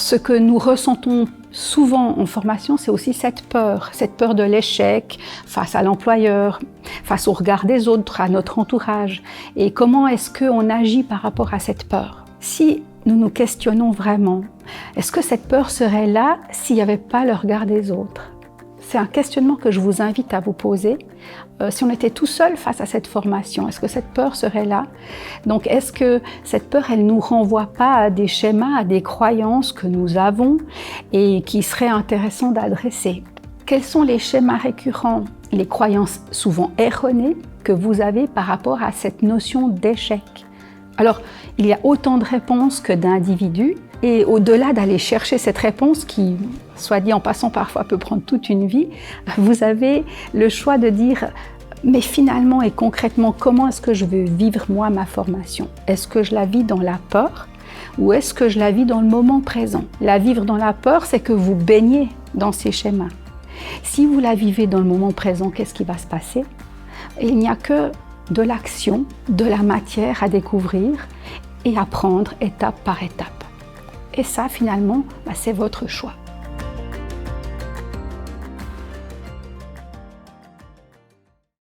Ce que nous ressentons souvent en formation, c'est aussi cette peur de l'échec face à l'employeur, face au regard des autres, à notre entourage. Et comment est-ce qu'on agit par rapport à cette peur? Si nous nous questionnons vraiment, est-ce que cette peur serait là s'il n'y avait pas le regard des autres? C'est un questionnement que je vous invite à vous poser. Si on était tout seul face à cette formation, est-ce que cette peur serait là? Donc, est-ce que cette peur, elle ne nous renvoie pas à des schémas, à des croyances que nous avons et qui seraient intéressants d'adresser? Quels sont les schémas récurrents, les croyances souvent erronées que vous avez par rapport à cette notion d'échec? Alors, il y a autant de réponses que d'individus. Et au-delà d'aller chercher cette réponse qui, soit dit en passant, parfois peut prendre toute une vie, vous avez le choix de dire « mais finalement et concrètement, comment est-ce que je veux vivre moi ma formation? Est-ce que je la vis dans la peur ou est-ce que je la vis dans le moment présent ?» La vivre dans la peur, c'est que vous baignez dans ces schémas. Si vous la vivez dans le moment présent, qu'est-ce qui va se passer? Il n'y a que de l'action, de la matière à découvrir et à prendre étape par étape. Et ça, finalement, c'est votre choix.